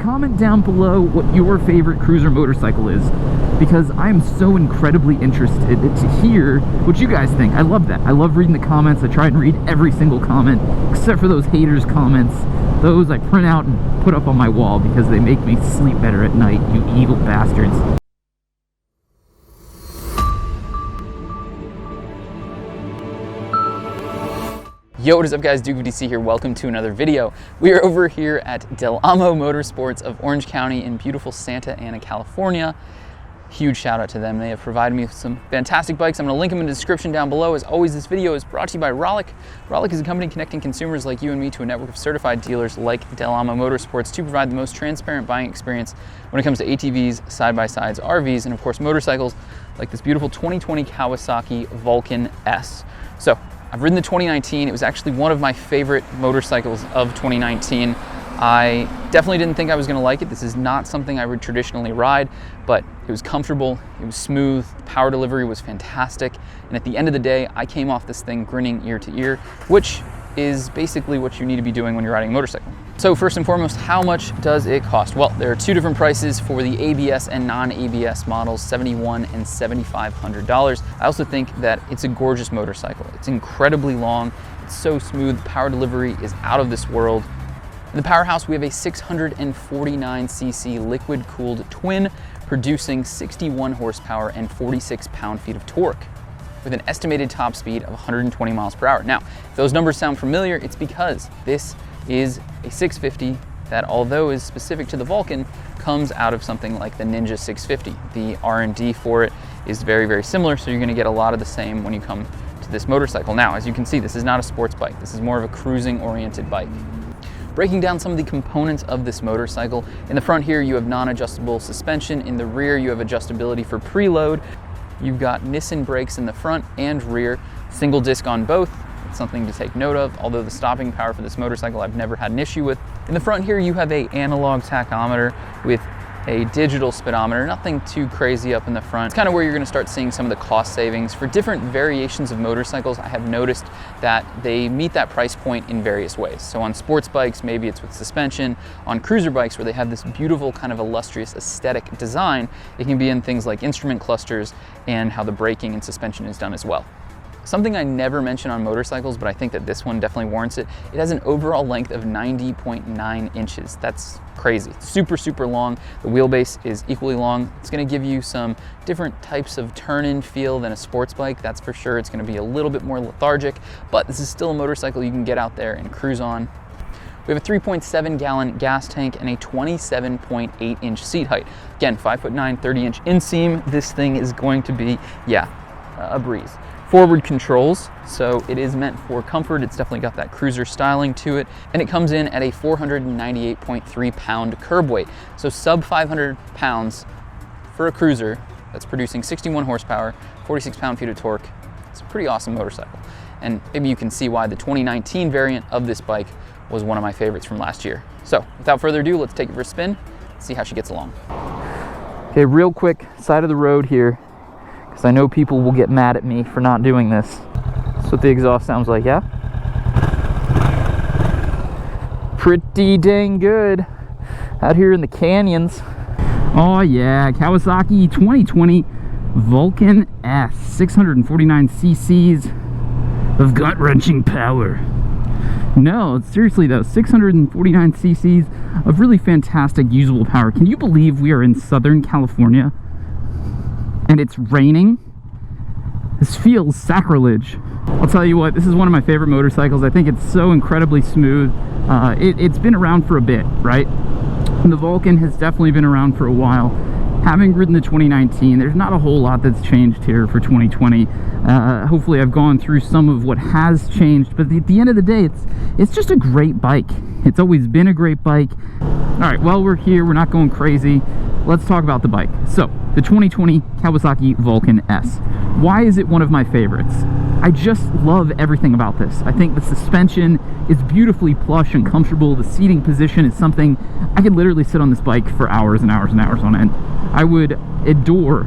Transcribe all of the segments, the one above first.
comment down below what your favorite cruiser motorcycle is, because I am so incredibly interested to hear what you guys think. I love that. I love reading the comments. I try and read every single comment, except for those haters comments. Those I print out and put up on my wall because they make me sleep better at night, you evil bastards. Yo, what is up guys, DukeOfDC here. Welcome to another video. We are over here at Del Amo Motorsports of Orange County in beautiful Santa Ana, California. Huge shout out to them. They have provided me with some fantastic bikes. I'm going to link them in the description down below. As always, this video is brought to you by Rollick. Rollick is a company connecting consumers like you and me to a network of certified dealers like Del Amo Motorsports to provide the most transparent buying experience when it comes to ATVs, side-by-sides, RVs, and of course motorcycles like this beautiful 2020 Kawasaki Vulcan S. So, I've ridden the 2019. It was actually one of my favorite motorcycles of 2019. I definitely didn't think I was going to like it. This is not something I would traditionally ride, but it was comfortable, it was smooth, the power delivery was fantastic, and at the end of the day, I came off this thing grinning ear to ear, which is basically what you need to be doing when you're riding a motorcycle. So first and foremost, how much does it cost? Well, there are two different prices for the ABS and non-ABS models, $7,100 and $7,500. I also think that it's a gorgeous motorcycle. It's incredibly long, it's so smooth, the power delivery is out of this world. In the powerhouse, we have a 649cc liquid-cooled twin producing 61 horsepower and 46 pound-feet of torque, with an estimated top speed of 120 miles per hour. Now, if those numbers sound familiar, it's because this is a 650 that, although is specific to the Vulcan, comes out of something like the Ninja 650. The R&D for it is very, very similar, so you're gonna get a lot of the same when you come to this motorcycle. Now, as you can see, this is not a sports bike. This is more of a cruising-oriented bike. Breaking down some of the components of this motorcycle, in the front here you have non-adjustable suspension, in the rear you have adjustability for preload. You've got Nissan brakes in the front and rear, single disc on both. It's something to take note of, although the stopping power for this motorcycle I've never had an issue with. In the front here you have an analog tachometer with a digital speedometer, nothing too crazy up in the front. It's kind of where you're going to start seeing some of the cost savings. For different variations of motorcycles, I have noticed that they meet that price point in various ways. So on sports bikes, maybe it's with suspension. On cruiser bikes, where they have this beautiful kind of illustrious aesthetic design, it can be in things like instrument clusters and how the braking and suspension is done as well. Something I never mention on motorcycles, but I think that this one definitely warrants it. It has an overall length of 90.9 inches. That's crazy. It's super, super long. The wheelbase is equally long. It's gonna give you some different types of turn-in feel than a sports bike, that's for sure. It's gonna be a little bit more lethargic, but this is still a motorcycle you can get out there and cruise on. We have a 3.7 gallon gas tank and a 27.8 inch seat height. Again, 5'9", 30 inch inseam. This thing is going to be, yeah, a breeze. Forward controls, so it is meant for comfort. It's definitely got that cruiser styling to it, and it comes in at a 498.3 pound curb weight. So sub 500 pounds for a cruiser that's producing 61 horsepower, 46 pound-feet of torque. It's a pretty awesome motorcycle. And maybe you can see why the 2019 variant of this bike was one of my favorites from last year. So without further ado, let's take it for a spin, see how she gets along. Okay, real quick, side of the road here, because I know people will get mad at me for not doing this. That's what the exhaust sounds like, yeah? Pretty dang good out here in the canyons. Oh yeah, Kawasaki 2020 Vulcan S, 649 cc's of gut-wrenching power. No, seriously though, 649 cc's of really fantastic usable power. Can you believe we are in Southern California and it's raining? This feels sacrilege. I'll tell you what, this is one of my favorite motorcycles. I think it's so incredibly smooth. It's been around for a bit, right? And the Vulcan has definitely been around for a while. Having ridden the 2019, there's not a whole lot that's changed here for 2020. Hopefully I've gone through some of what has changed, but at the end of the day, it's just a great bike. It's always been a great bike. All right, while we're here, we're not going crazy. Let's talk about the bike. So, the 2020 Kawasaki Vulcan S. Why is it one of my favorites? I just love everything about this. I think the suspension is beautifully plush and comfortable. The seating position is something I could literally sit on this bike for hours and hours and hours on end. I would adore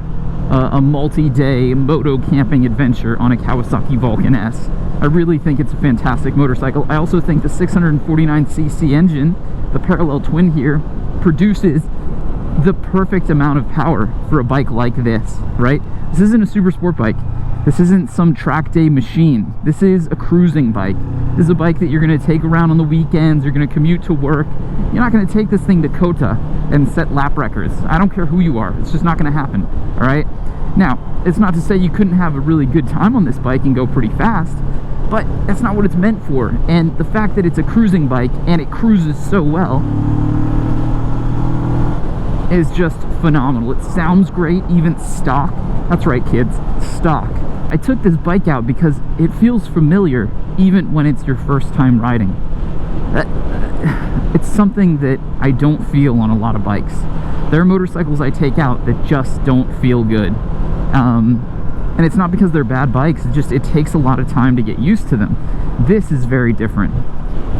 a multi-day moto camping adventure on a Kawasaki Vulcan S. I really think it's a fantastic motorcycle. I also think the 649cc engine, the parallel twin here, produces the perfect amount of power for a bike like this, right? This isn't a super sport bike. This isn't some track day machine. This is a cruising bike. This is a bike that you're gonna take around on the weekends, you're gonna commute to work. You're not gonna take this thing to Kota and set lap records. I don't care who you are, it's just not gonna happen, all right? Now, it's not to say you couldn't have a really good time on this bike and go pretty fast, but that's not what it's meant for. And the fact that it's a cruising bike and it cruises so well is just phenomenal. It sounds great, even stock. That's right, kids, stock. I took this bike out because it feels familiar even when it's your first time riding. It's something that I don't feel on a lot of bikes. There are motorcycles I take out that just don't feel good. And it's not because they're bad bikes, it takes a lot of time to get used to them. This is very different.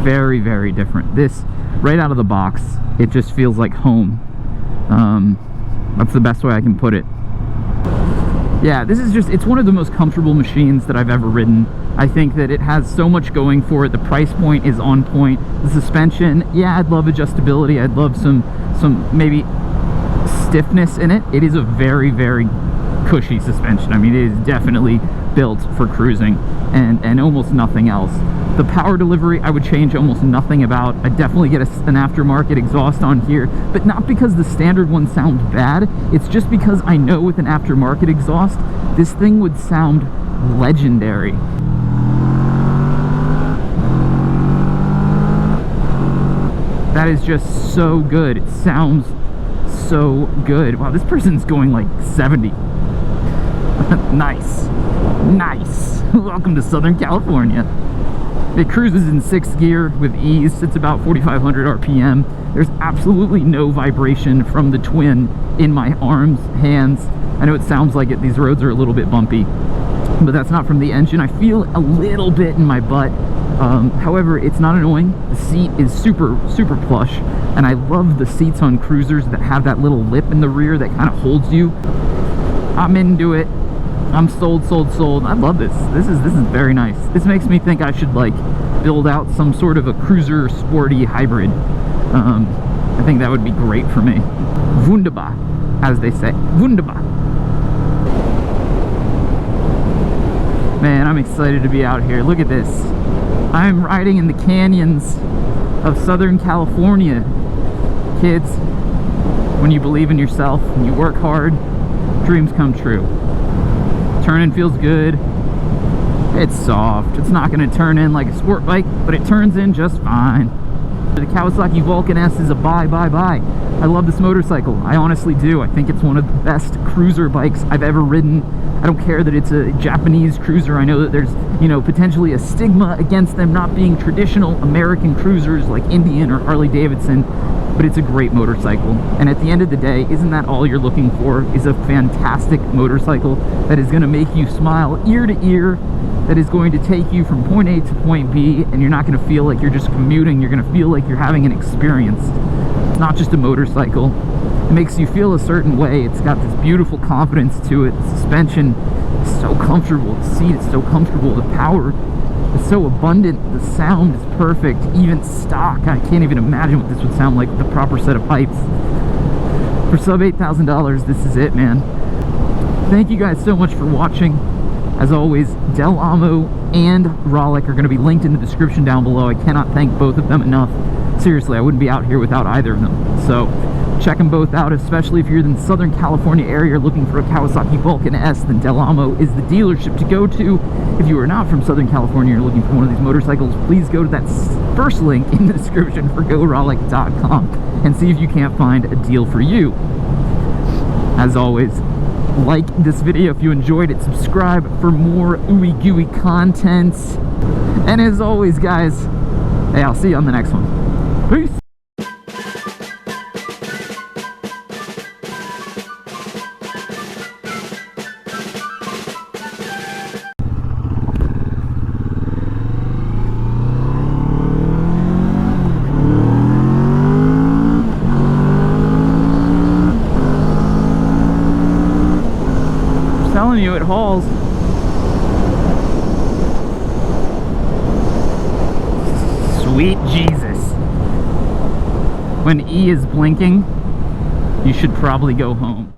Very, very different. This, right out of the box, it just feels like home. That's the best way I can put it. Yeah, this is it's one of the most comfortable machines that I've ever ridden. I think that it has so much going for it. The price point is on point. The suspension, yeah, I'd love adjustability. I'd love some maybe stiffness in it. It is a very, very cushy suspension. I mean, it is definitely built for cruising and almost nothing else. The power delivery, I would change almost nothing about. I'd definitely get an aftermarket exhaust on here, but not because the standard one sounds bad. It's just because I know with an aftermarket exhaust, this thing would sound legendary. That is just so good. It sounds so good. Wow, this person's going like 70. Nice. Nice. Welcome to Southern California. It cruises in 6th gear with ease. It's about 4,500 RPM. There's absolutely no vibration from the twin in my arms, hands. I know it sounds like it. These roads are a little bit bumpy, but that's not from the engine. I feel a little bit in my butt. However, it's not annoying. The seat is super, super plush, and I love the seats on cruisers that have that little lip in the rear that kind of holds you. I'm into it. I'm sold. I love this. This is very nice. This makes me think I should like build out some sort of a cruiser sporty hybrid. I think that would be great for me. Wunderbar, as they say. Wunderbar. Man, I'm excited to be out here. Look at this. I'm riding in the canyons of Southern California. Kids, when you believe in yourself, when you work hard, dreams come true. Turning feels good. It's soft. It's not going to turn in like a sport bike, but it turns in just fine. The Kawasaki Vulcan S is a buy. I love this motorcycle. I honestly do. I think it's one of the best cruiser bikes I've ever ridden. I don't care that it's a Japanese cruiser. I know that there's, you know, potentially a stigma against them not being traditional American cruisers like Indian or Harley Davidson, but it's a great motorcycle. And at the end of the day, isn't that all you're looking for? Is a fantastic motorcycle that is going to make you smile ear to ear, that is going to take you from point A to point B, and you're not going to feel like you're just commuting. You're going to feel like you're having an experience. It's not just a motorcycle. It makes you feel a certain way. It's got this beautiful confidence to it. The suspension is so comfortable. The seat is so comfortable. The power is so abundant. The sound is perfect. Even stock, I can't even imagine what this would sound like with the proper set of pipes. For sub $8,000, this is it, man. Thank you guys so much for watching. As always, Del Amo and Rollick are going to be linked in the description down below. I cannot thank both of them enough. Seriously, I wouldn't be out here without either of them. So check them both out, especially if you're in the Southern California area looking for a Kawasaki Vulcan S, then Del Amo is the dealership to go to. If you are not from Southern California and you're looking for one of these motorcycles, please go to that first link in the description for GoRollick.com and see if you can't find a deal for you. As always, like this video if you enjoyed it, subscribe for more ooey gooey content, and as always guys, hey, I'll see you on the next one. Peace. it hauls. Sweet Jesus. When E is blinking, you should probably go home.